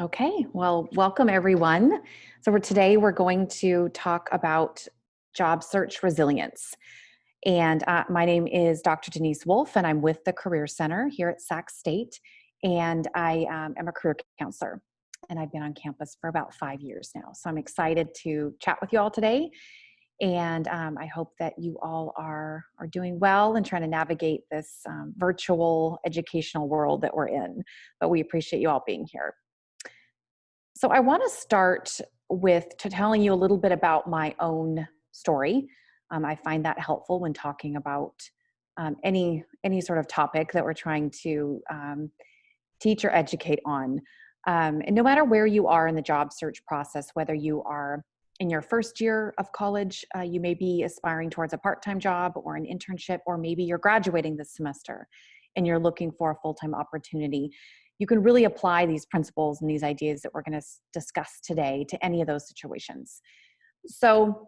Okay, well, welcome everyone. Today we're going to talk about job search resilience. And my name is Dr. Denise Wolf, and I'm with the Career Center here at Sac State. And I am a career counselor, and I've been on campus for about 5 years now. So I'm excited to chat with you all today. And I hope that you all are doing well and trying to navigate this virtual educational world that we're in. But we appreciate you all being here. So I want to start with telling you a little bit about my own story. I find that helpful when talking about any sort of topic that we're trying to teach or educate on. And no matter where you are in the job search process, whether you are in your first year of college, you may be aspiring towards a part-time job or an internship, or maybe you're graduating this semester and you're looking for a full-time opportunity. You can really apply these principles and these ideas that we're going to discuss today to any of those situations. So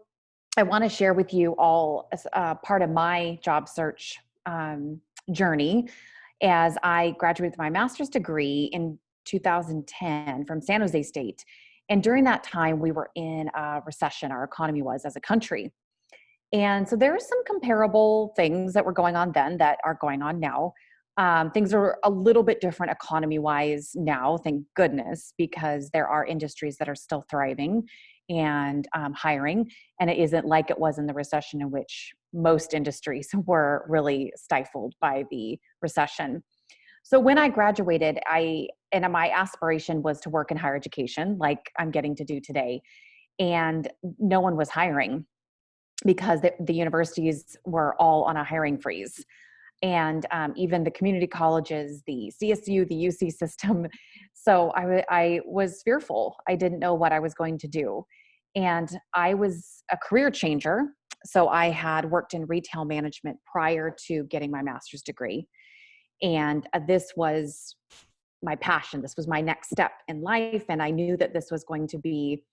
I want to share with you all as part of my job search journey, as I graduated with my master's degree in 2010 from San Jose State. And during that time, we were in a recession, our economy was, as a country. And so there are some comparable things that were going on then that are going on now. Things are a little bit different economy-wise now, thank goodness, because there are industries that are still thriving and hiring. And it isn't like it was in the recession, in which most industries were really stifled by the recession. So when I graduated, my aspiration was to work in higher education, like I'm getting to do today. And no one was hiring because the universities were all on a hiring freeze. And even the community colleges, the CSU, the UC system. So I was fearful. I didn't know what I was going to do. And I was a career changer. So I had worked in retail management prior to getting my master's degree. And this was my passion. This was my next step in life. And I knew that this was going to be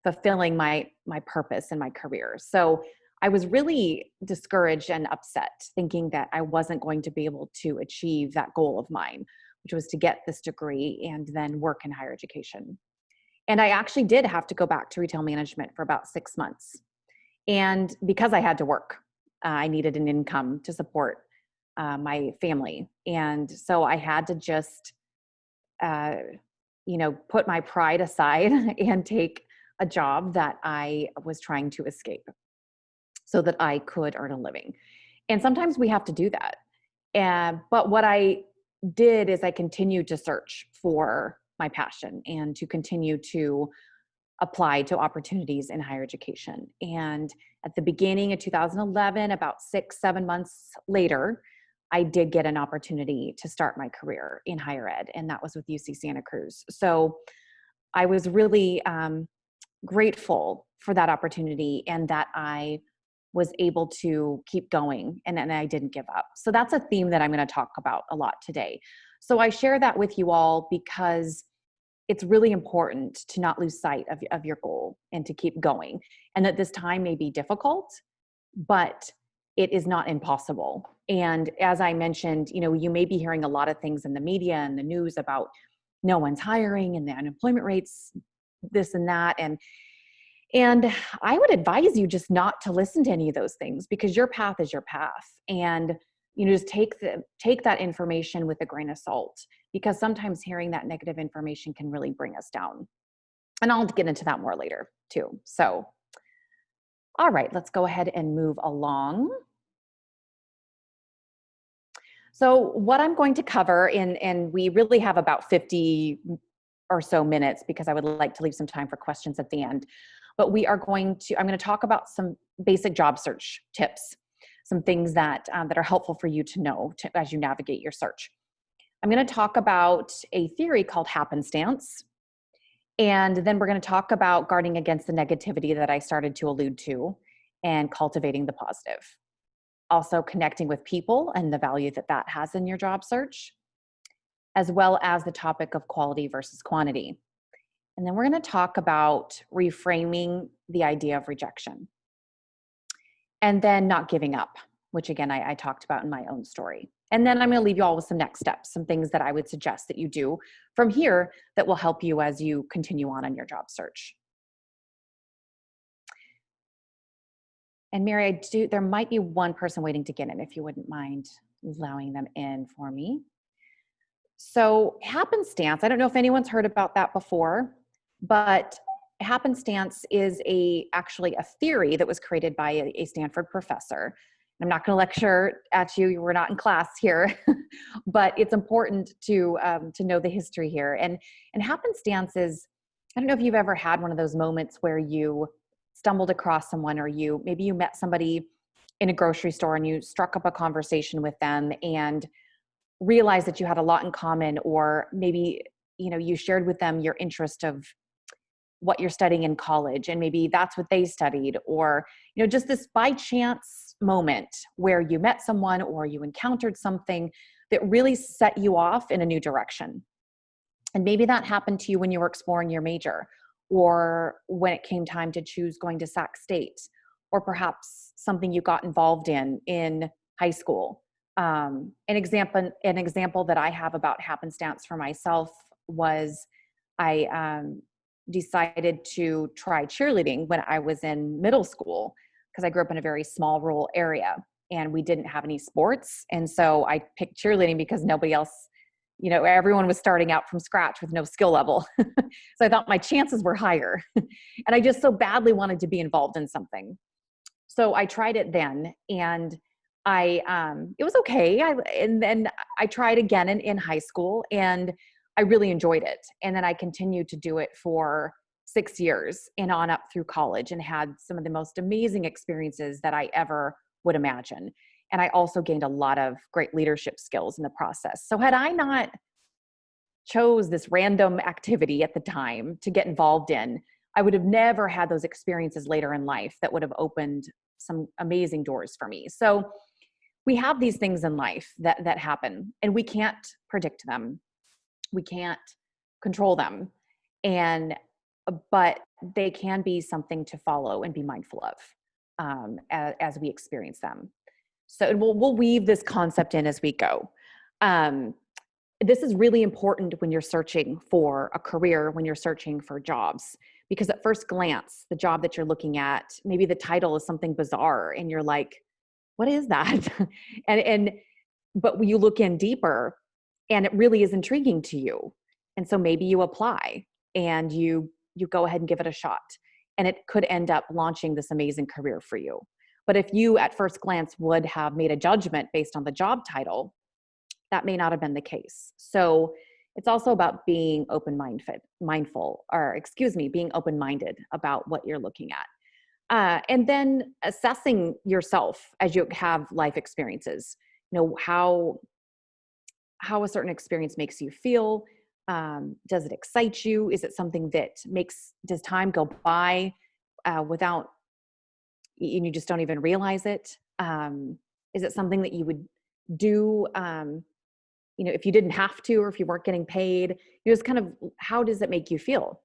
fulfilling my purpose in my career. So I was really discouraged and upset, thinking that I wasn't going to be able to achieve that goal of mine, which was to get this degree and then work in higher education. And I actually did have to go back to retail management for about 6 months. And because I had to work, I needed an income to support my family. And so I had to just, put my pride aside and take a job that I was trying to escape so that I could earn a living. And sometimes we have to do that. But what I did is I continued to search for my passion and to continue to apply to opportunities in higher education. And at the beginning of 2011, about 6-7 months later, I did get an opportunity to start my career in higher ed, and that was with UC Santa Cruz. So I was really grateful for that opportunity, and that I was able to keep going and I didn't give up. So that's a theme that I'm going to talk about a lot today. So I share that with you all because it's really important to not lose sight of your goal and to keep going. And that this time may be difficult, but it is not impossible. And as I mentioned, you may be hearing a lot of things in the media and the news about no one's hiring and the unemployment rates, this and that. And I would advise you just not to listen to any of those things, because your path is your path. And just take that information with a grain of salt, because sometimes hearing that negative information can really bring us down. And I'll get into that more later too. So, all right, let's go ahead and move along. So what I'm going to cover, and we really have about 50 or so minutes, because I would like to leave some time for questions at the end. But I'm going to talk about some basic job search tips, some things that are helpful for you to know as you navigate your search. I'm going to talk about a theory called happenstance. And then we're going to talk about guarding against the negativity that I started to allude to and cultivating the positive. Also connecting with people and the value that has in your job search, as well as the topic of quality versus quantity. And then we're going to talk about reframing the idea of rejection. And then not giving up. which again, I talked about in my own story. And then I'm going to leave you all with some next steps, some things that I would suggest that you do from here that will help you as you continue on your job search. And Mary, there might be one person waiting to get in, if you wouldn't mind allowing them in for me. So happenstance, I don't know if anyone's heard about that before, but happenstance is actually a theory that was created by a Stanford professor. I'm not going to lecture at you. We're not in class here, but it's important to know the history here. And happenstance is, I don't know if you've ever had one of those moments where you stumbled across someone, or maybe you met somebody in a grocery store and you struck up a conversation with them and realized that you had a lot in common, or maybe you shared with them your interest of what you're studying in college, and maybe that's what they studied, or just this by chance moment where you met someone or you encountered something that really set you off in a new direction. And maybe that happened to you when you were exploring your major, or when it came time to choose going to Sac State, or perhaps something you got involved in high school. An example that I have about happenstance for myself was I decided to try cheerleading when I was in middle school, because I grew up in a very small rural area and we didn't have any sports. And so I picked cheerleading because nobody else, everyone was starting out from scratch with no skill level. So I thought my chances were higher. And I just so badly wanted to be involved in something. So I tried it then, and it was okay. And then I tried again in high school, and I really enjoyed it. And then I continued to do it for 6 years and on up through college, and had some of the most amazing experiences that I ever would imagine. And I also gained a lot of great leadership skills in the process. So had I not chose this random activity at the time to get involved in, I would have never had those experiences later in life that would have opened some amazing doors for me. So we have these things in life that happen, and we can't predict them. We can't control them. But they can be something to follow and be mindful of as we experience them. So we'll weave this concept in as we go. This is really important when you're searching for a career, when you're searching for jobs, because at first glance, the job that you're looking at, maybe the title is something bizarre and you're like, what is that? But when you look in deeper, and it really is intriguing to you, and so maybe you apply and you go ahead and give it a shot, and it could end up launching this amazing career for you. But if you at first glance would have made a judgment based on the job title, that may not have been the case. So it's also about being being open-minded about what you're looking at. And then assessing yourself as you have life experiences. How a certain experience makes you feel. Does it excite you? Is it something that does time go by without, and you just don't even realize it? Is it something that you would do, if you didn't have to, or if you weren't getting paid? Just kind of, how does it make you feel?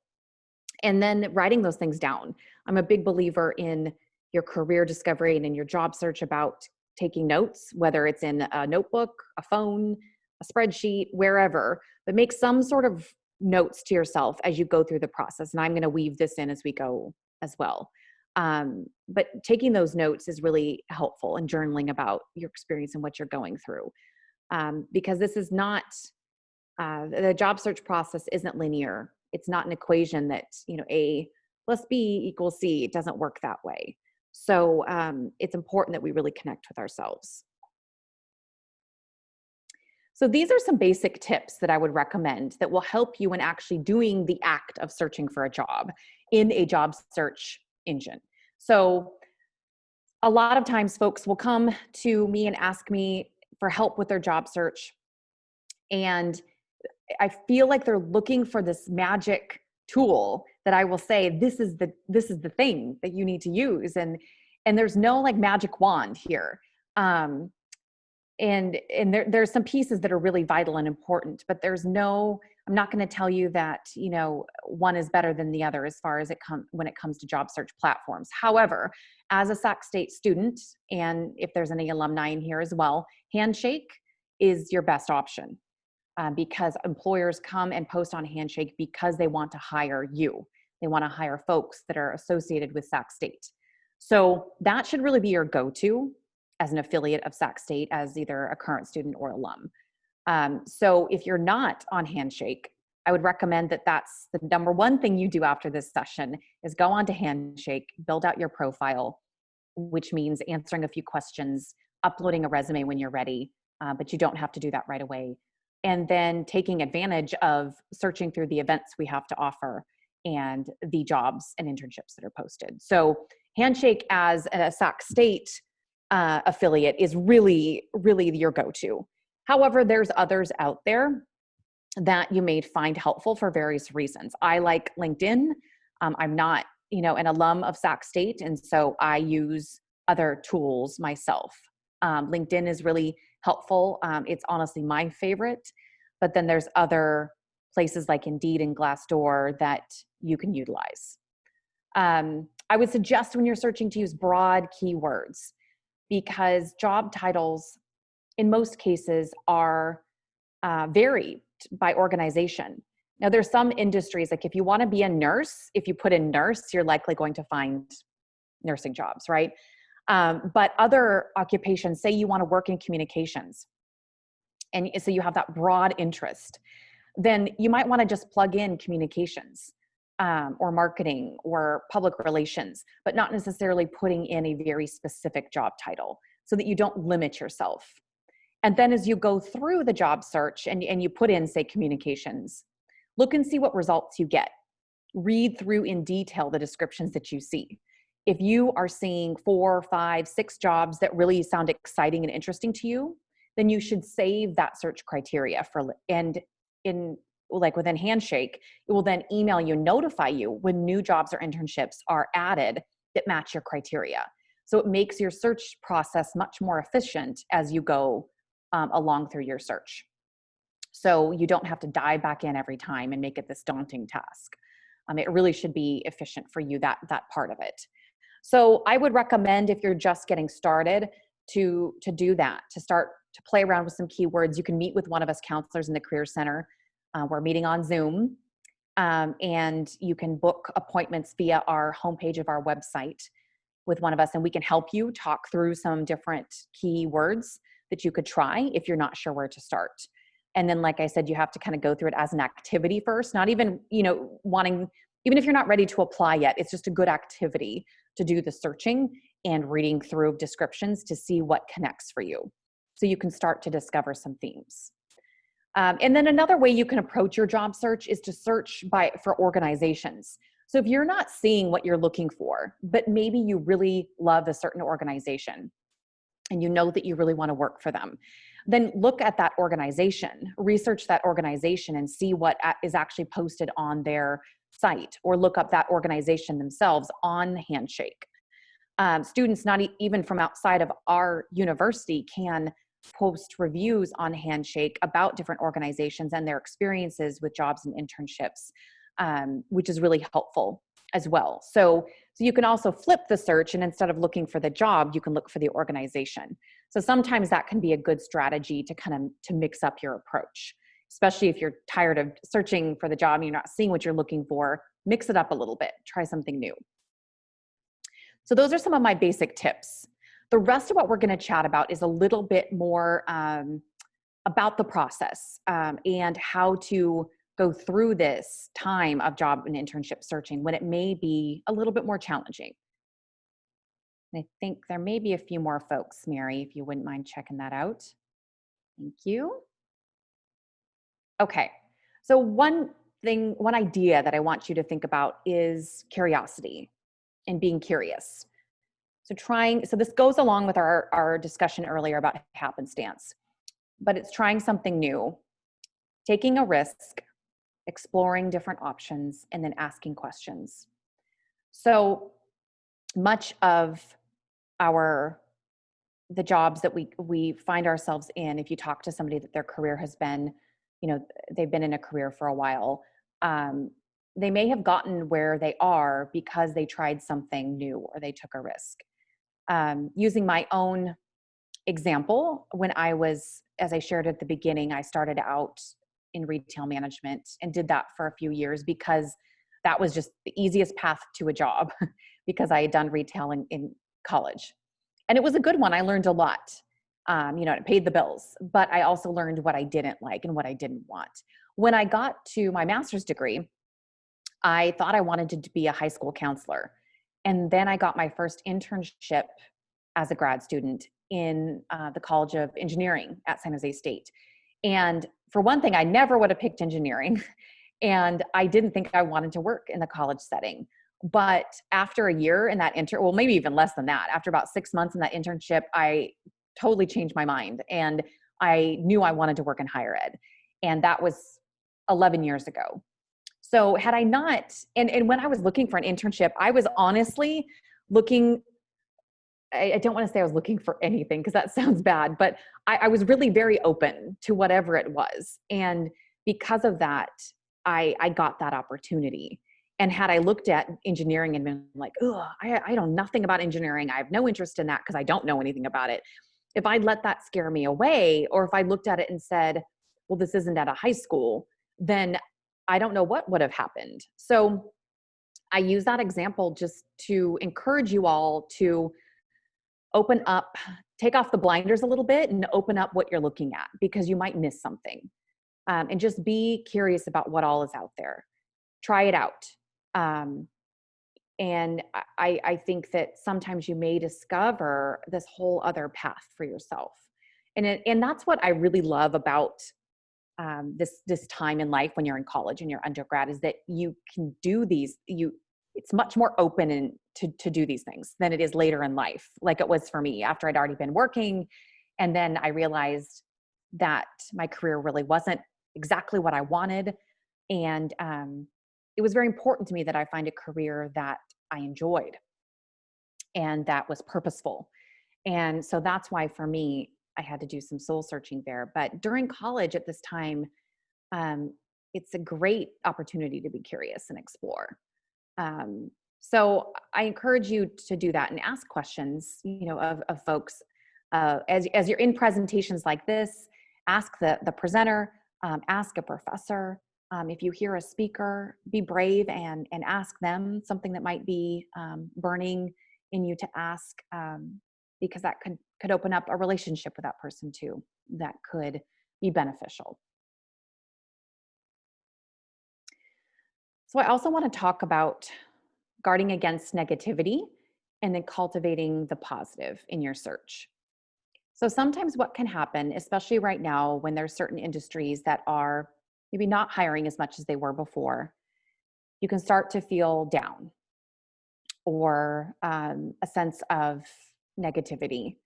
And then writing those things down. I'm a big believer in your career discovery and in your job search about taking notes, whether it's in a notebook, a phone, a spreadsheet, wherever, but make some sort of notes to yourself as you go through the process. And I'm going to weave this in as we go as well. But taking those notes is really helpful, and journaling about your experience and what you're going through. Because this is not, the job search process isn't linear. It's not an equation that, A plus B equals C. It doesn't work that way. So it's important that we really connect with ourselves. So these are some basic tips that I would recommend that will help you in actually doing the act of searching for a job in a job search engine. So a lot of times folks will come to me and ask me for help with their job search. And I feel like they're looking for this magic tool that I will say, this is the thing that you need to use. And there's no like magic wand here. and there's some pieces that are really vital and important, but I'm not going to tell you that, one is better than the other as far as when it comes to job search platforms. However, as a Sac State student, and if there's any alumni in here as well, Handshake is your best option, because employers come and post on Handshake because they want to hire you. They want to hire folks that are associated with Sac State. So that should really be your go-to as an affiliate of Sac State, as either a current student or alum. So if you're not on Handshake, I would recommend that that's the number one thing you do after this session is go on to Handshake, build out your profile, which means answering a few questions, uploading a resume when you're ready, but you don't have to do that right away. And then taking advantage of searching through the events we have to offer and the jobs and internships that are posted. So Handshake as a Sac State affiliate is really, really your go-to. However, there's others out there that you may find helpful for various reasons. I like LinkedIn. I'm not, an alum of Sac State, and so I use other tools myself. LinkedIn is really helpful. It's honestly my favorite, but then there's other places like Indeed and Glassdoor that you can utilize. I would suggest when you're searching to use broad keywords, because job titles in most cases are varied by organization. Now, there's some industries, like if you want to be a nurse, if you put in nurse, you're likely going to find nursing jobs, right? But other occupations, say you want to work in communications, and so you have that broad interest, then you might want to just plug in communications or marketing or public relations, but not necessarily putting in a very specific job title so that you don't limit yourself. And then as you go through the job search and you put in, say, communications, look and see what results you get. Read through in detail the descriptions that you see. If you are seeing 4, 5, 6 jobs that really sound exciting and interesting to you, then you should save that search criteria within Handshake, it will then email you, notify you when new jobs or internships are added that match your criteria. So it makes your search process much more efficient as you go along through your search. So you don't have to dive back in every time and make it this daunting task. It really should be efficient for you, that part of it. So I would recommend, if you're just getting started, to do that, to start to play around with some keywords. You can meet with one of us counselors in the Career Center. We're meeting on Zoom, and you can book appointments via our homepage of our website with one of us, and we can help you talk through some different keywords that you could try if you're not sure where to start. And then, like I said, you have to kind of go through it as an activity first, not even, even if you're not ready to apply yet, it's just a good activity to do the searching and reading through descriptions to see what connects for you. So you can start to discover some themes. And then another way you can approach your job search is to search for organizations. So if you're not seeing what you're looking for, but maybe you really love a certain organization and you know that you really want to work for them, then look at that organization, research that organization and see what is actually posted on their site, or look up that organization themselves on Handshake. Students not even from outside of our university can post reviews on Handshake about different organizations and their experiences with jobs and internships, which is really helpful as well. So you can also flip the search, and instead of looking for the job, you can look for the organization. So sometimes that can be a good strategy to mix up your approach, especially if you're tired of searching for the job and you're not seeing what you're looking for. Mix it up a little bit, try something new. So those are some of my basic tips. The rest of what we're going to chat about is a little bit more about the process and how to go through this time of job and internship searching when it may be a little bit more challenging. And I think there may be a few more folks, Mary, if you wouldn't mind checking that out. Thank you. Okay, so one idea that I want you to think about is curiosity and being curious. So this goes along with our discussion earlier about happenstance, but it's trying something new, taking a risk, exploring different options, and then asking questions. So much of our the jobs that we find ourselves in, if you talk to somebody that their career has been, they've been in a career for a while, um, they may have gotten where they are because they tried something new or they took a risk. Using my own example, when I was, as I shared at the beginning, I started out in retail management and did that for a few years because that was just the easiest path to a job because I had done retail in college. And it was a good one. I learned a lot. It paid the bills, but I also learned what I didn't like and what I didn't want. When I got to my master's degree, I thought I wanted to be a high school counselor. And then I got my first internship as a grad student in the College of Engineering at San Jose State. And for one thing, I never would have picked engineering. And I didn't think I wanted to work in the college setting. But after a year in that well, maybe even less than that, after about 6 months in that internship, I totally changed my mind. And I knew I wanted to work in higher ed. And that was 11 years ago. So had I not, and when I was looking for an internship, I was honestly looking, I don't want to say I was looking for anything because that sounds bad, but I was really very open to whatever it was. And because of that, I got that opportunity. And had I looked at engineering and been like, oh, I know nothing about engineering, I have no interest in that because I don't know anything about it. If I'd let that scare me away, or if I looked at it and said, well, this isn't at a high school, then I don't know what would have happened. So I use that example just to encourage you all to open up, take off the blinders a little bit and open up what you're looking at because you might miss something. And just be curious about what all is out there. Try it out. And I think that sometimes you may discover this whole other path for yourself. And that's what I really love about this time in life when you're in college and you're undergrad, is that you can do it's much more open and to do these things than it is later in life. Like it was for me after I'd already been working. And then I realized that my career really wasn't exactly what I wanted. And it was very important to me that I find a career that I enjoyed and that was purposeful. And so that's why for me, I had to do some soul searching there. But during college at this time, it's a great opportunity to be curious and explore. So I encourage you to do that and ask questions, of folks. As you're in presentations like this, ask the presenter, ask a professor. If you hear a speaker, be brave and ask them something that might be burning in you to ask, because that could open up a relationship with that person too, that could be beneficial. So I also want to talk about guarding against negativity and then cultivating the positive in your search. So sometimes what can happen, especially right now when there's certain industries that are maybe not hiring as much as they were before, you can start to feel down or a sense of negativity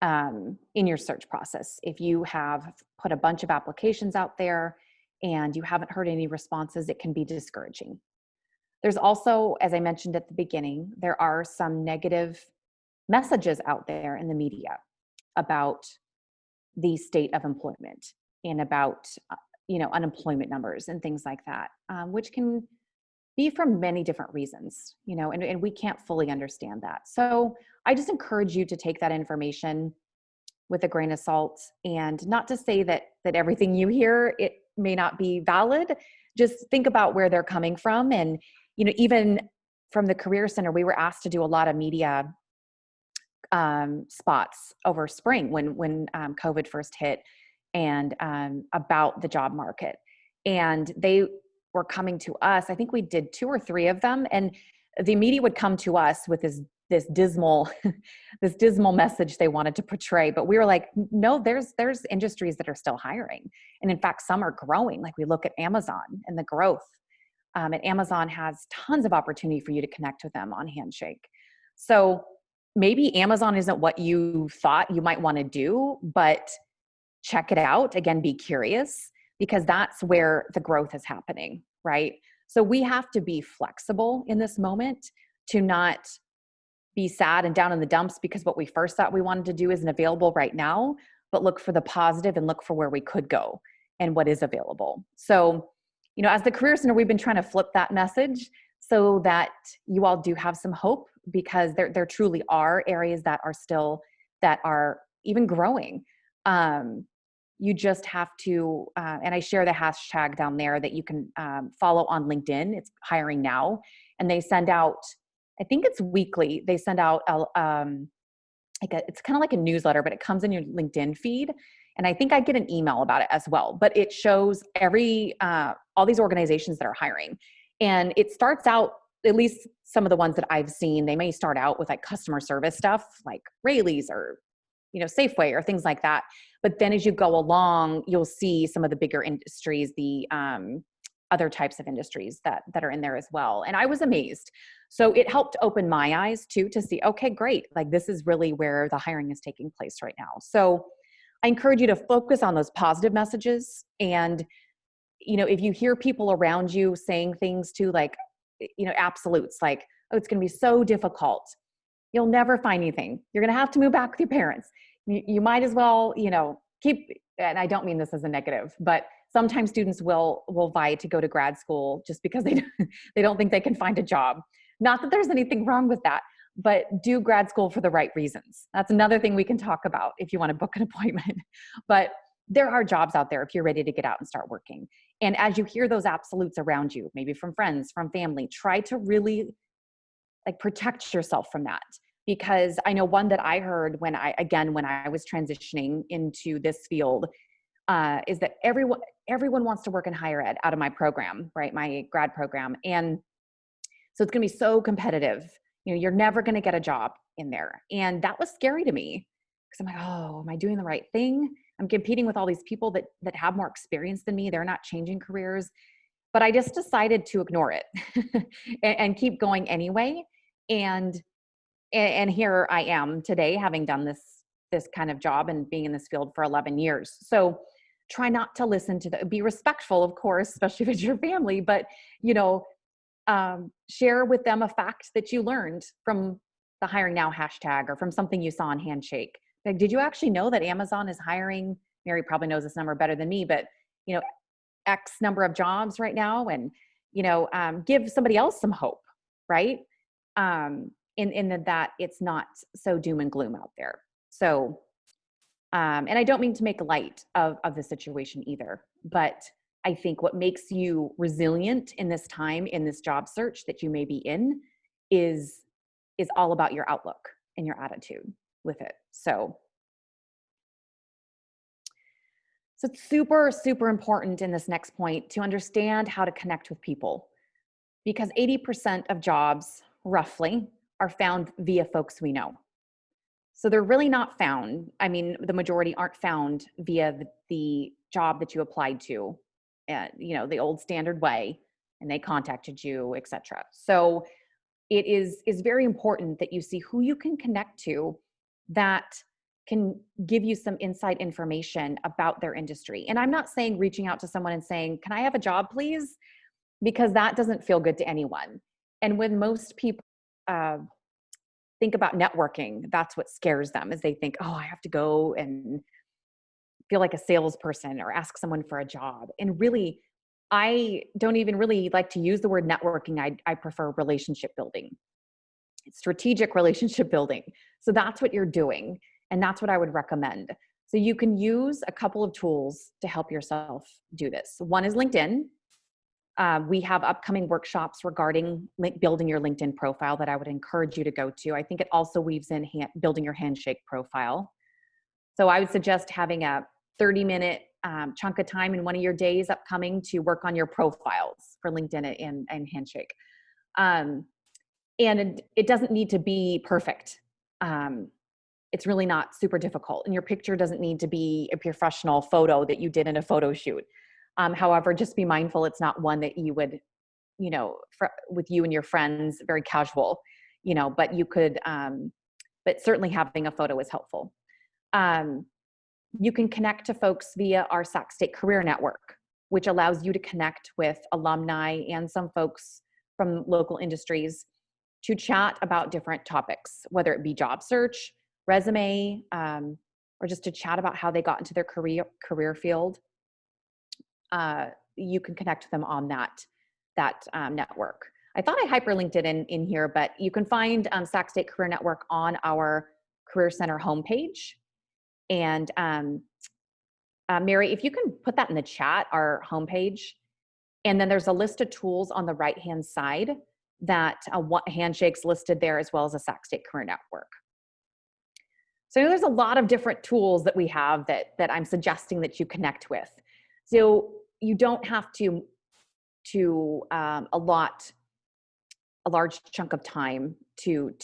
in your search process. If you have put a bunch of applications out there and you haven't heard any responses, it can be discouraging. There's also, as I mentioned at the beginning, there are some negative messages out there in the media about the state of employment and about unemployment numbers and things like that, which can be from many different reasons, and we can't fully understand that. So I just encourage you to take that information with a grain of salt, and not to say that everything you hear, it may not be valid. Just think about where they're coming from. And, even from the Career Center, we were asked to do a lot of media spots over spring when COVID first hit, and about the job market. And they were coming to us. I think we did 2 or 3 of them, and the media would come to us with this dismal this dismal message they wanted to portray. But we were like, no, there's industries that are still hiring, and in fact some are growing. Like we look at Amazon and the growth, and Amazon has tons of opportunity for you to connect with them on Handshake. So maybe Amazon isn't what you thought you might want to do, but check it out. Again, be curious, because that's where the growth is happening, right? So we have to be flexible in this moment to not be sad and down in the dumps because what we first thought we wanted to do isn't available right now, but look for the positive and look for where we could go and what is available. So, as the Career Center, we've been trying to flip that message so that you all do have some hope, because there truly are areas that are even growing. You just have to, and I share the hashtag down there that you can follow on LinkedIn. It's Hiring Now, and they send out, I think it's weekly, they send out it's kind of like a newsletter, but it comes in your LinkedIn feed. And I think I get an email about it as well, but it shows all these organizations that are hiring. And it starts out, at least some of the ones that I've seen, they may start out with like customer service stuff like Rayleigh's or, Safeway or things like that. But then as you go along, you'll see some of the bigger industries, the other types of industries that are in there as well. And I was amazed. So it helped open my eyes too, to see, okay, great. Like this is really where the hiring is taking place right now. So I encourage you to focus on those positive messages. And, if you hear people around you saying things too, like, absolutes, like, oh, it's going to be so difficult. You'll never find anything. You're going to have to move back with your parents. You might as well, keep, and I don't mean this as a negative, but sometimes students will vie to go to grad school just because they don't think they can find a job. Not that there's anything wrong with that, but do grad school for the right reasons. That's another thing we can talk about if you want to book an appointment. But there are jobs out there if you're ready to get out and start working. And as you hear those absolutes around you, maybe from friends, from family, try to really protect yourself from that. Because I know one that I heard when I was transitioning into this field, is that everyone wants to work in higher ed out of my program, right? My grad program. And so it's going to be so competitive. You're never going to get a job in there. And that was scary to me, because I'm like, oh, am I doing the right thing? I'm competing with all these people that have more experience than me. They're not changing careers. But I just decided to ignore it and keep going anyway. And here I am today, having done this kind of job and being in this field for 11 years. So try not to listen to be respectful, of course, especially if it's your family, but, share with them a fact that you learned from the Hiring Now hashtag or from something you saw on Handshake. Like, did you actually know that Amazon is hiring? Mary probably knows this number better than me, but, X number of jobs right now, and, give somebody else some hope, right? In that it's not so doom and gloom out there. So, and I don't mean to make light of the situation either, but I think what makes you resilient in this time, in this job search that you may be in, is all about your outlook and your attitude with it. So it's super, super important in this next point to understand how to connect with people, because 80% of jobs, roughly, are found via folks we know. So they're really not found. I mean, the majority aren't found via the job that you applied to, the old standard way, and they contacted you, etc. So it is very important that you see who you can connect to that can give you some inside information about their industry. And I'm not saying reaching out to someone and saying, "Can I have a job, please?" Because that doesn't feel good to anyone. And when most people think about networking, that's what scares them, is they think, oh, I have to go and feel like a salesperson or ask someone for a job. And really, I don't even really like to use the word networking. I prefer relationship building. It's strategic relationship building. So that's what you're doing. And that's what I would recommend. So you can use a couple of tools to help yourself do this. One is LinkedIn. We have upcoming workshops regarding building your LinkedIn profile that I would encourage you to go to. I think it also weaves in building your Handshake profile. So I would suggest having a 30-minute chunk of time in one of your days upcoming to work on your profiles for LinkedIn and Handshake. And it doesn't need to be perfect. It's really not super difficult. And your picture doesn't need to be a professional photo that you did in a photo shoot. However, just be mindful it's not one that you would, with you and your friends, very casual, but you could, but certainly having a photo is helpful. You can connect to folks via our Sac State Career Network, which allows you to connect with alumni and some folks from local industries to chat about different topics, whether it be job search, resume, or just to chat about how they got into their career field. You can connect with them on that network. I thought I hyperlinked it in here, but you can find Sac State Career Network on our Career Center homepage. And Mary, if you can put that in the chat, our homepage, and then there's a list of tools on the right-hand side that Handshake's listed there, as well as a Sac State Career Network. So there's a lot of different tools that we have that I'm suggesting that you connect with. So you don't have to allot a large chunk of time to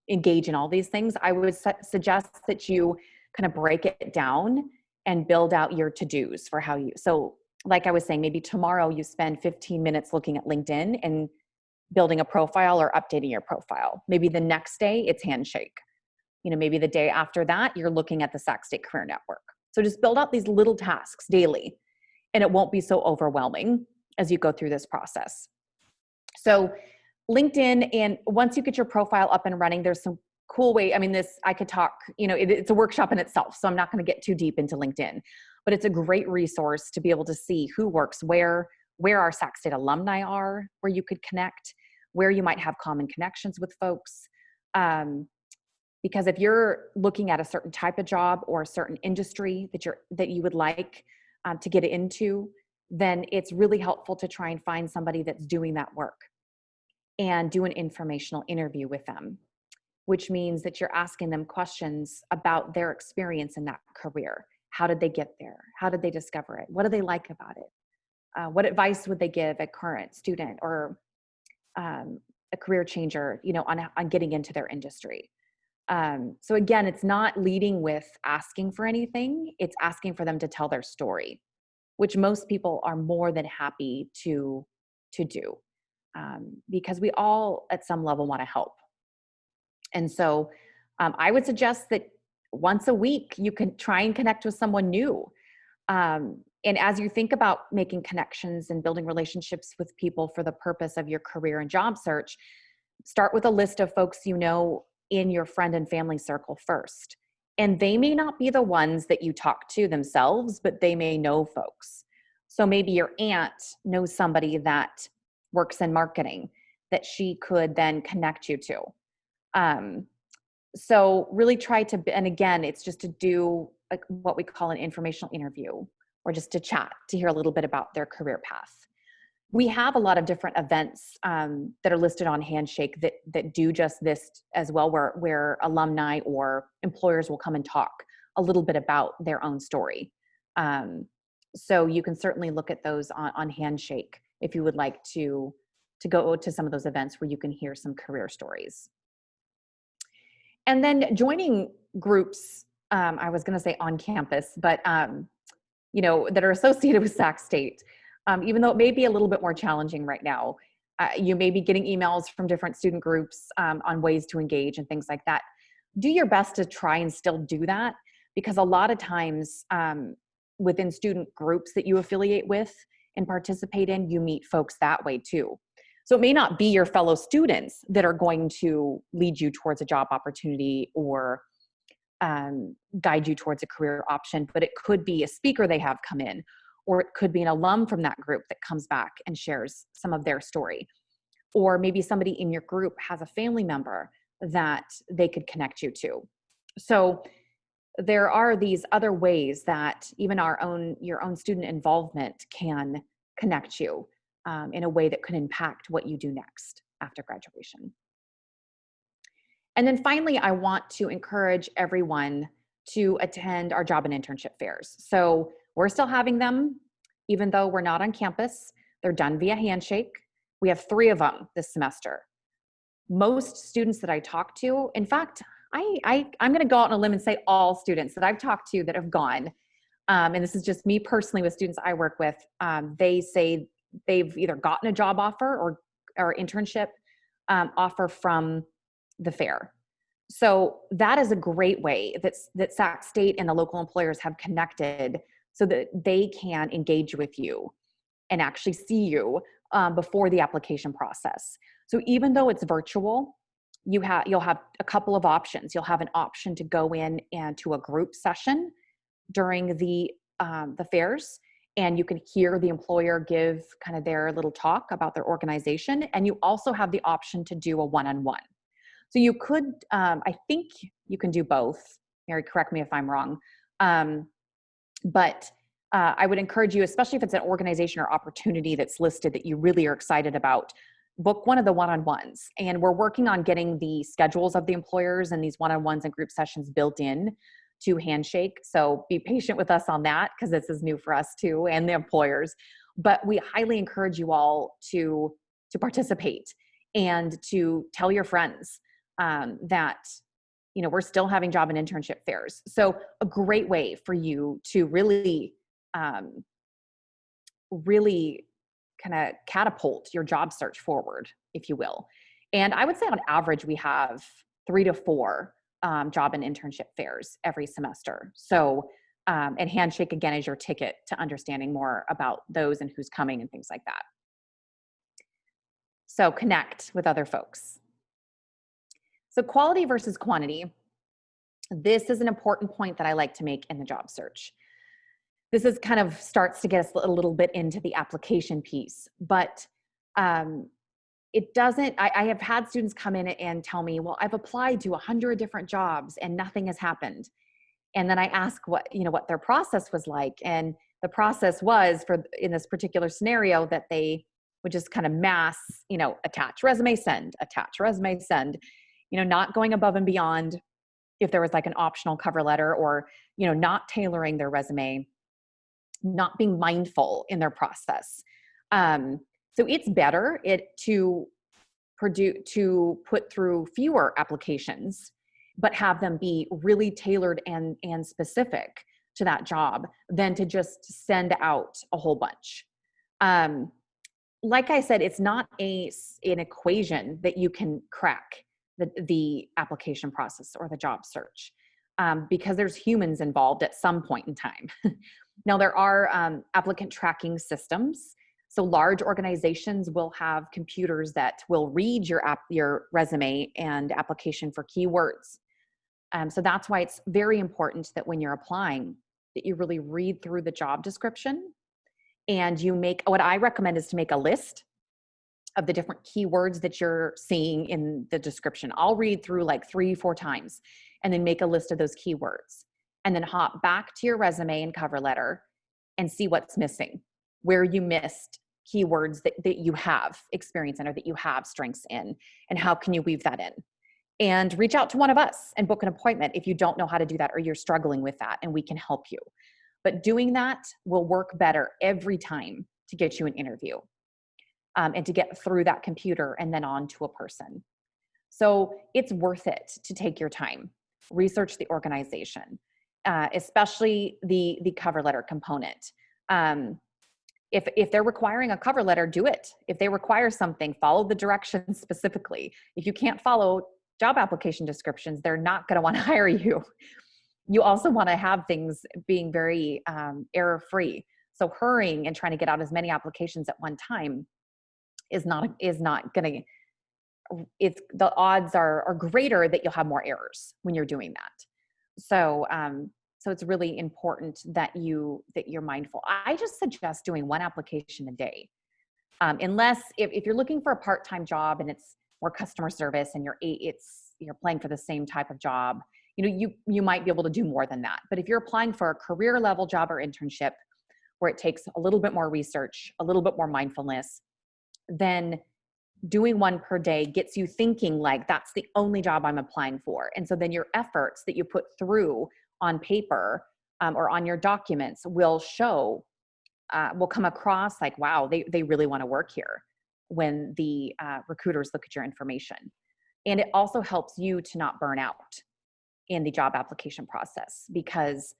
engage in all these things. I would suggest that you kind of break it down and build out your to-dos for how you, so like I was saying, maybe tomorrow you spend 15 minutes looking at LinkedIn and building a profile or updating your profile. Maybe the next day it's Handshake. Maybe the day after that, you're looking at the Sac State Career Network. So just build out these little tasks daily, and it won't be so overwhelming as you go through this process. So LinkedIn, and once you get your profile up and running, there's some cool way. I mean, I could talk, it's a workshop in itself, so I'm not going to get too deep into LinkedIn, but it's a great resource to be able to see who works where our Sac State alumni are, where you could connect, where you might have common connections with folks. Because if you're looking at a certain type of job or a certain industry that you would like to get into, then it's really helpful to try and find somebody that's doing that work and do an informational interview with them, which means that you're asking them questions about their experience in that career. How did they get there? How did they discover it? What do they like about it? What advice would they give a current student or a career changer, on getting into their industry? So again, it's not leading with asking for anything. It's asking for them to tell their story, which most people are more than happy to do, because we all at some level want to help. And so I would suggest that once a week, you can try and connect with someone new. And as you think about making connections and building relationships with people for the purpose of your career and job search, start with a list of folks in your friend and family circle first. And they may not be the ones that you talk to themselves, but they may know folks. So maybe your aunt knows somebody that works in marketing that she could then connect you to. So really try to, and again, it's just to do what we call an informational interview, or just to chat, to hear a little bit about their career path. We have a lot of different events that are listed on Handshake that do just this as well, where alumni or employers will come and talk a little bit about their own story. So you can certainly look at those on Handshake if you would like to go to some of those events where you can hear some career stories. And then joining groups, I was going to say on campus, but that are associated with Sac State. Even though it may be a little bit more challenging right now, you may be getting emails from different student groups on ways to engage and things like that. Do your best to try and still do that, because a lot of times within student groups that you affiliate with and participate in, you meet folks that way too. So it may not be your fellow students that are going to lead you towards a job opportunity or guide you towards a career option, but it could be a speaker they have come in, or it could be an alum from that group that comes back and shares some of their story. Or maybe somebody in your group has a family member that they could connect you to. So there are these other ways that even your own student involvement can connect you in a way that could impact what you do next after graduation. And then finally, I want to encourage everyone to attend our job and internship fairs. So we're still having them, even though we're not on campus. They're done via Handshake. We have 3 of them this semester. Most students that I talk to, in fact, I'm going to go out on a limb and say all students that I've talked to that have gone, and this is just me personally with students I work with, they say they've either gotten a job offer or internship offer from the fair. So that is a great way that Sac State and the local employers have connected so that they can engage with you and actually see you before the application process. So even though it's virtual, you'll have a couple of options. You'll have an option to go in and to a group session during the fairs, and you can hear the employer give kind of their little talk about their organization. And you also have the option to do a one-on-one. So you could, I think you can do both. Mary, correct me if I'm wrong. But I would encourage you, especially if it's an organization or opportunity that's listed that you really are excited about, book one of the one-on-ones. And we're working on getting the schedules of the employers and these one-on-ones and group sessions built in to Handshake. So be patient with us on that, because this is new for us too, and the employers. But we highly encourage you all to participate and to tell your friends that we're still having job and internship fairs. So a great way for you to really kind of catapult your job search forward, if you will. And I would say on average, we have 3 to 4 job and internship fairs every semester. So, and Handshake, again, is your ticket to understanding more about those and who's coming and things like that. So connect with other folks. So quality versus quantity. This is an important point that I like to make in the job search. This is kind of starts to get us a little bit into the application piece, but it doesn't, I have had students come in and tell me, well, I've applied to 100 different jobs and nothing has happened. And then I ask what their process was like. And the process was, in this particular scenario, that they would just kind of mass, attach resume, send, not going above and beyond if there was like an optional cover letter, or, not tailoring their resume, not being mindful in their process. So it's better to put through fewer applications, but have them be really tailored and specific to that job, than to just send out a whole bunch. Like I said, it's not an equation that you can crack the application process or the job search, because there's humans involved at some point in time. Now, there are applicant tracking systems. So large organizations will have computers that will read your resume and application for keywords. So that's why it's very important that when you're applying, that you really read through the job description, and what I recommend is to make a list of the different keywords that you're seeing in the description. I'll read through like 3-4 times and then make a list of those keywords, and then hop back to your resume and cover letter and see what's missing, where you missed keywords that you have experience in or that you have strengths in, and how can you weave that in. And reach out to one of us and book an appointment if you don't know how to do that or you're struggling with that, and we can help you. But doing that will work better every time to get you an interview, and to get through that computer and then on to a person. So it's worth it to take your time, research the organization, especially the cover letter component. If they're requiring a cover letter, do it. If they require something, follow the directions specifically. If you can't follow job application descriptions, they're not going to want to hire you. You also want to have things being very error-free. So hurrying and trying to get out as many applications at one time is not going to, the odds are greater that you'll have more errors when you're doing that. So it's really important that you're mindful. I just suggest doing one application a day, unless if you're looking for a part-time job and it's more customer service and you're applying for the same type of job, you might be able to do more than that. But if you're applying for a career level job or internship where it takes a little bit more research, a little bit more mindfulness, then doing one per day gets you thinking like that's the only job I'm applying for. And so then your efforts that you put through on paper or on your documents will come across like, wow, they really want to work here when the recruiters look at your information. And it also helps you to not burn out in the job application process, because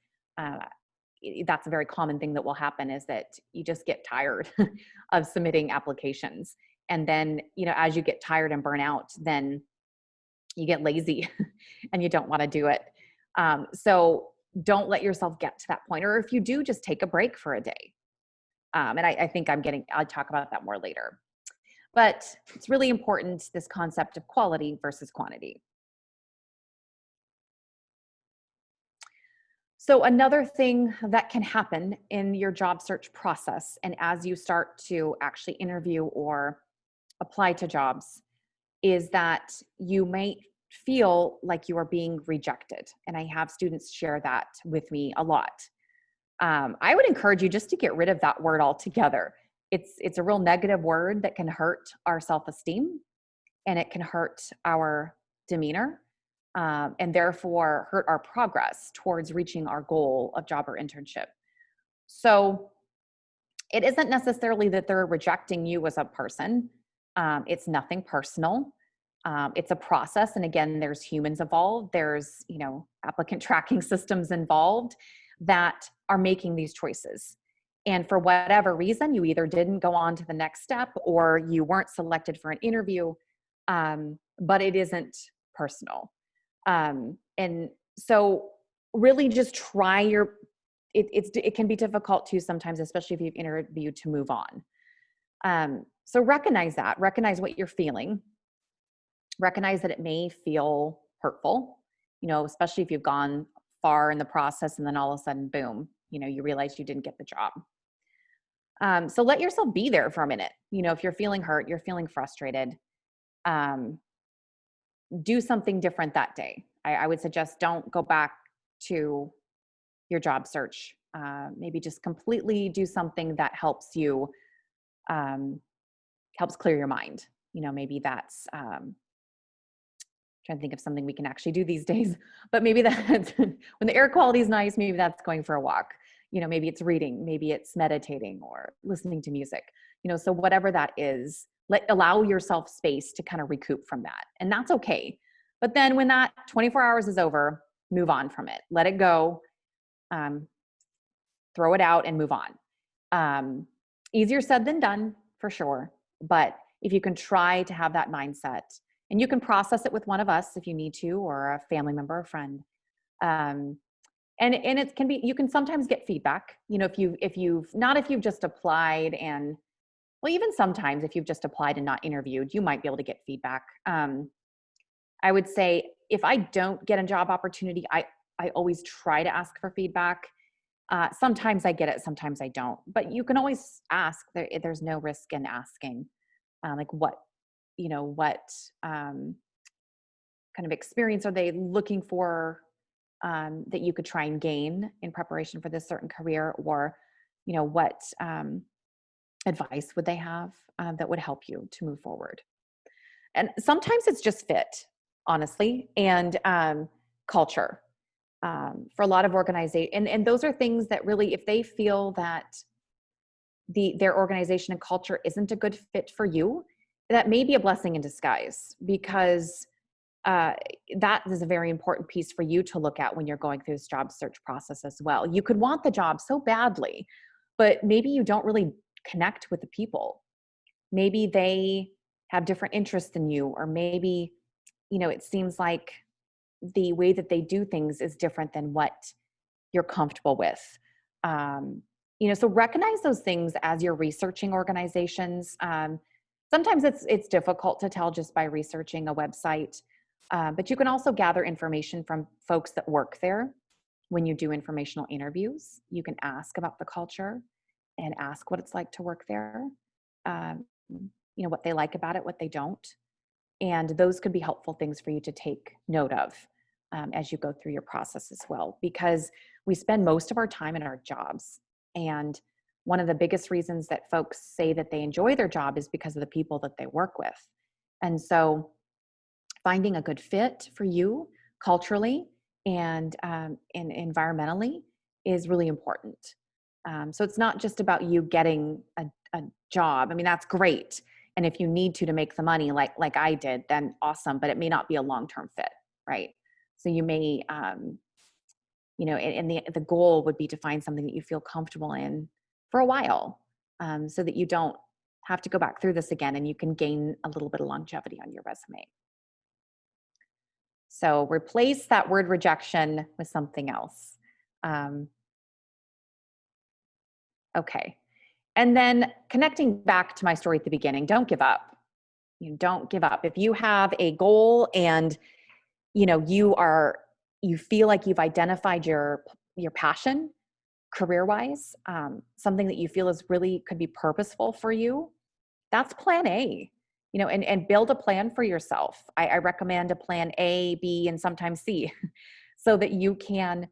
that's a very common thing that will happen, is that you just get tired of submitting applications. And then, as you get tired and burn out, then you get lazy and you don't want to do it. So don't let yourself get to that point. Or if you do, just take a break for a day. And I think I'll talk about that more later. But it's really important, this concept of quality versus quantity. So another thing that can happen in your job search process, and as you start to actually interview or apply to jobs, is that you may feel like you are being rejected. And I have students share that with me a lot. I would encourage you just to get rid of that word altogether. It's a real negative word that can hurt our self-esteem, and it can hurt our demeanor, and therefore hurt our progress towards reaching our goal of job or internship. So it isn't necessarily that they're rejecting you as a person. It's nothing personal. It's a process. And again, there's humans involved. There's, applicant tracking systems involved that are making these choices. And for whatever reason, you either didn't go on to the next step or you weren't selected for an interview, but it isn't personal. And so really just try it can be difficult too sometimes, especially if you've interviewed, to move on. So recognize what you're feeling. Recognize that it may feel hurtful, especially if you've gone far in the process and then all of a sudden, boom, you realize you didn't get the job. So let yourself be there for a minute. If you're feeling hurt, you're feeling frustrated, do something different that day. I would suggest don't go back to your job search. Maybe just completely do something that helps you, helps clear your mind. Maybe that's, trying to think of something we can actually do these days, but maybe that's when the air quality is nice, maybe that's going for a walk. Maybe it's reading, maybe it's meditating or listening to music. So whatever that is, allow yourself space to kind of recoup from that. And that's okay. But then when that 24 hours is over, move on from it. Let it go. Throw it out and move on. Easier said than done, for sure. But if you can try to have that mindset, and you can process it with one of us if you need to, or a family member, a friend. And it can be, you can sometimes get feedback, if you've just applied and, well, even sometimes if you've just applied and not interviewed, you might be able to get feedback. I would say if I don't get a job opportunity, I always try to ask for feedback. Sometimes I get it, sometimes I don't, but you can always ask. There's no risk in asking, like what kind of experience are they looking for, that you could try and gain in preparation for this certain career, or what advice would they have that would help you to move forward. And sometimes it's just fit, honestly, and culture. For a lot of organizations, and those are things that really, if they feel that their organization and culture isn't a good fit for you, that may be a blessing in disguise, because that is a very important piece for you to look at when you're going through this job search process as well. You could want the job so badly, but maybe you don't really connect with the people. Maybe they have different interests than you, or maybe, it seems like the way that they do things is different than what you're comfortable with. So recognize those things as you're researching organizations. Sometimes it's difficult to tell just by researching a website, but you can also gather information from folks that work there. When you do informational interviews, you can ask about the culture and ask what it's like to work there, what they like about it, what they don't. And those could be helpful things for you to take note of as you go through your process as well, because we spend most of our time in our jobs. And one of the biggest reasons that folks say that they enjoy their job is because of the people that they work with. And so finding a good fit for you culturally and environmentally is really important. So it's not just about you getting a job. I mean, that's great. And if you need to make the money like I did, then awesome, but it may not be a long-term fit, right? So you may, and the goal would be to find something that you feel comfortable in for a while, so that you don't have to go back through this again, and you can gain a little bit of longevity on your resume. So replace that word rejection with something else. Okay. And then connecting back to my story at the beginning, don't give up. You don't give up. If you have a goal and you feel like you've identified your passion career wise, something that you feel is really could be purposeful for you, that's plan A. And build a plan for yourself. I recommend a plan A, B, and sometimes C, so that you can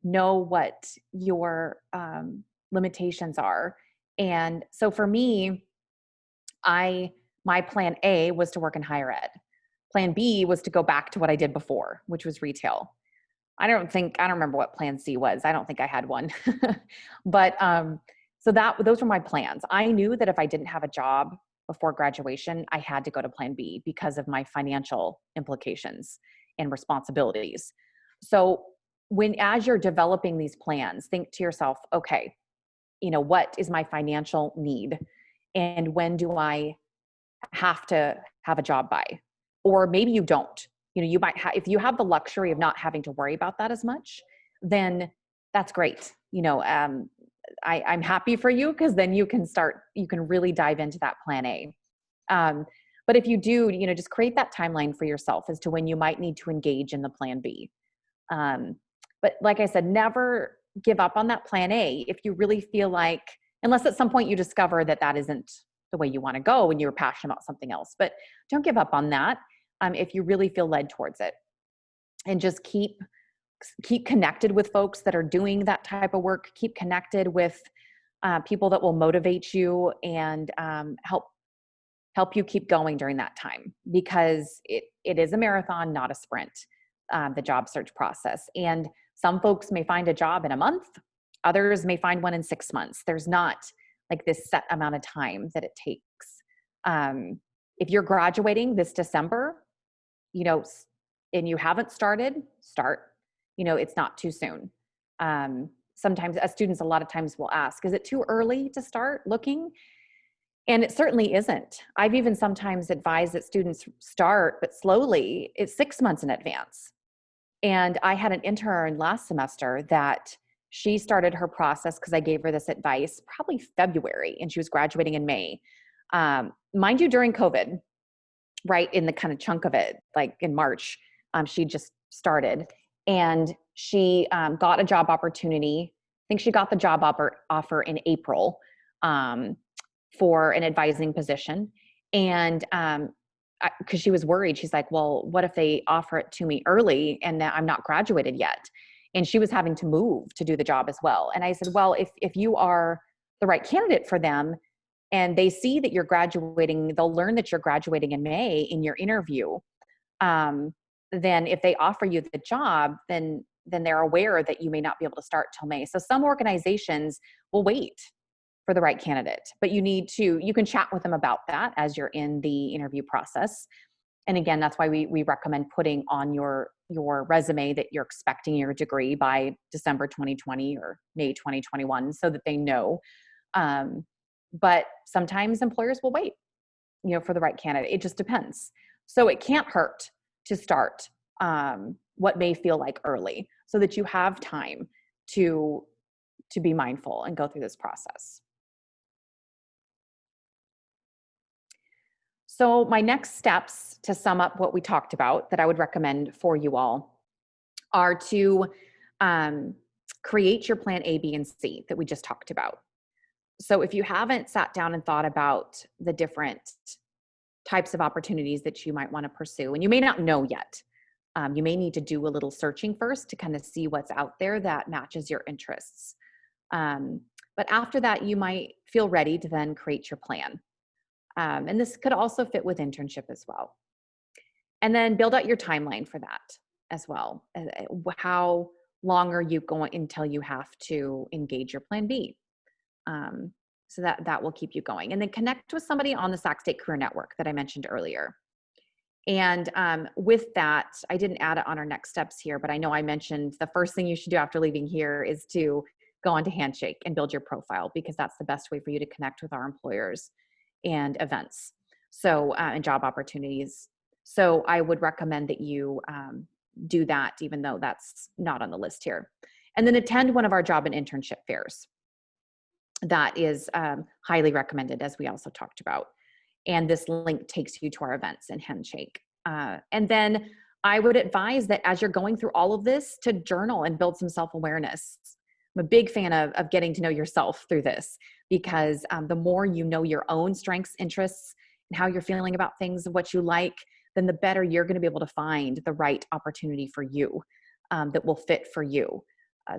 know what your limitations are. And so for me, my plan A was to work in higher ed. Plan B was to go back to what I did before, which was retail. I don't remember what plan C was. I don't think I had one. But so those were my plans. I knew that if I didn't have a job before graduation, I had to go to plan B because of my financial implications and responsibilities. So as you're developing these plans, think to yourself, okay, what is my financial need? And when do I have to have a job by? Or maybe you don't. You might have, if you have the luxury of not having to worry about that as much, then that's great. I'm happy for you, because then you can really dive into that plan A. But if you do, just create that timeline for yourself as to when you might need to engage in the plan B. But like I said, never give up on that plan A if you really feel like, unless at some point you discover that isn't the way you want to go and you're passionate about something else. But don't give up on that if you really feel led towards it. And just keep connected with folks that are doing that type of work. Keep connected with people that will motivate you and help you keep going during that time, because it is a marathon, not a sprint, the job search process. And some folks may find a job in a month, others may find one in 6 months. There's not like this set amount of time that it takes. If you're graduating this December, and you haven't start. It's not too soon. Sometimes as students, a lot of times will ask, is it too early to start looking? And it certainly isn't. I've even sometimes advised that students start, but slowly. It's 6 months in advance. And I had an intern last semester that she started her process, because I gave her this advice probably February, and she was graduating in May. Mind you, during COVID, right in the kind of chunk of it, like in March, she just started, and she got a job opportunity. I think she got the job offer in April for an advising position. And because she was worried, she's like, well, what if they offer it to me early and that I'm not graduated yet? And she was having to move to do the job as well. And I said, well, if you are the right candidate for them, and they see that you're graduating, they'll learn that you're graduating in May in your interview. Then if they offer you the job, then they're aware that you may not be able to start till May. So some organizations will wait for the right candidate, but you can chat with them about that as you're in the interview process. And again, that's why we recommend putting on your resume that you're expecting your degree by December 2020 or May 2021, so that they know. But sometimes employers will wait, for the right candidate. It just depends. So it can't hurt to start what may feel like early, so that you have time to be mindful and go through this process. So my next steps, to sum up what we talked about, that I would recommend for you all, are to create your plan A, B, and C that we just talked about. So if you haven't sat down and thought about the different types of opportunities that you might want to pursue, and you may not know yet, you may need to do a little searching first to kind of see what's out there that matches your interests. But after that, you might feel ready to then create your plan. And this could also fit with internship as well. And then build out your timeline for that as well. How long are you going until you have to engage your plan B? So that will keep you going. And then connect with somebody on the Sac State Career Network that I mentioned earlier. And with that, I didn't add it on our next steps here, but I know I mentioned the first thing you should do after leaving here is to go on to Handshake and build your profile, because that's the best way for you to connect with our employers and events, and job opportunities. So I would recommend that you do that, even though that's not on the list here. And then attend one of our job and internship fairs. that is highly recommended, as we also talked about. And this link takes you to our events and Handshake. And then I would advise that as you're going through all of this, to journal and build some self-awareness. I'm a big fan of getting to know yourself through this, because the more you know your own strengths, interests, and how you're feeling about things, what you like, then the better you're going to be able to find the right opportunity for you that will fit for you.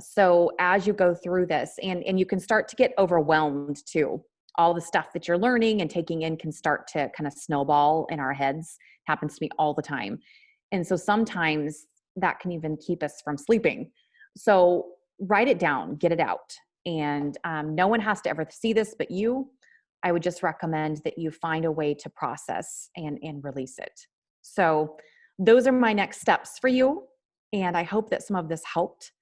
So as you go through this, and you can start to get overwhelmed too. All the stuff that you're learning and taking in can start to kind of snowball in our heads. Happens to me all the time. And so sometimes that can even keep us from sleeping. So write it down, get it out. And no one has to ever see this but you. I would just recommend that you find a way to process and release it. So those are my next steps for you. And I hope that some of this helped.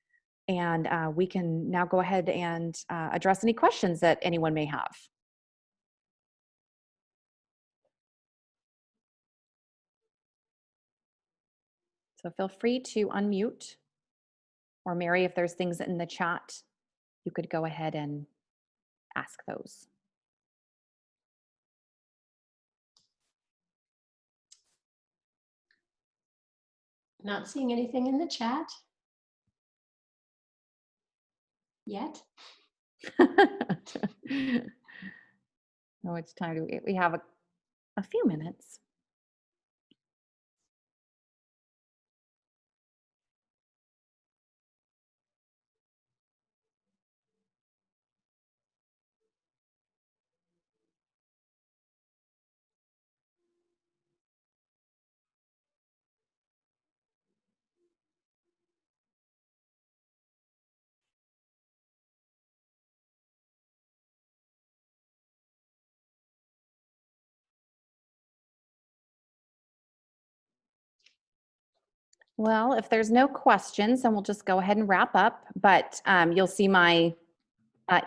And we can now go ahead and address any questions that anyone may have. So feel free to unmute, or Mary, if there's things in the chat, you could go ahead and ask those. Not seeing anything in the chat yet. Oh, it's time to, we have a few minutes. Well, if there's no questions, then we'll just go ahead and wrap up. But you'll see my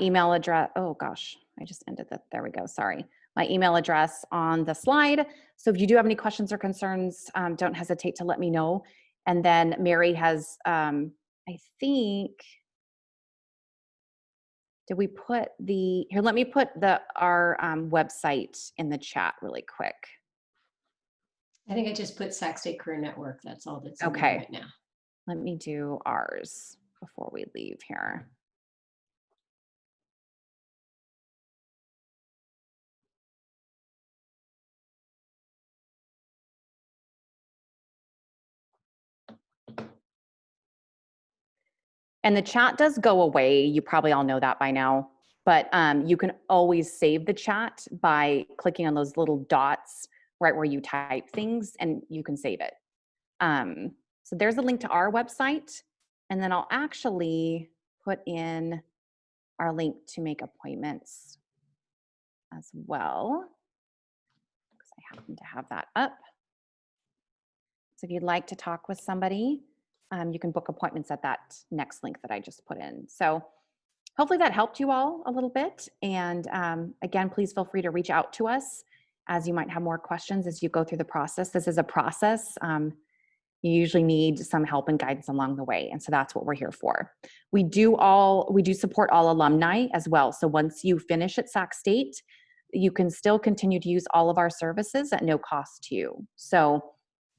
email address. Oh gosh, I just ended that. There we go. Sorry. My email address on the slide. So if you do have any questions or concerns, don't hesitate to let me know. And then Mary has, I think, did we put here, let me put our website in the chat really quick. I think I just put Sac State Career Network. That's all that's in there Okay. right now. Let me do ours before we leave here. And the chat does go away. You probably all know that by now. But you can always save the chat by clicking on those little dots right where you type things, and you can save it. So there's a link to our website. And then I'll actually put in our link to make appointments as well, because I happen to have that up. So if you'd like to talk with somebody, you can book appointments at that next link that I just put in. So hopefully that helped you all a little bit. And again, please feel free to reach out to us as you might have more questions as you go through the process. This is a process. You usually need some help and guidance along the way. And so that's what we're here for. We do support all alumni as well. So once you finish at Sac State, you can still continue to use all of our services at no cost to you. So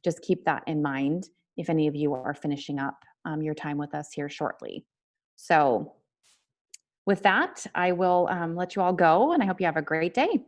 just keep that in mind if any of you are finishing up your time with us here shortly. So with that, I will let you all go, and I hope you have a great day.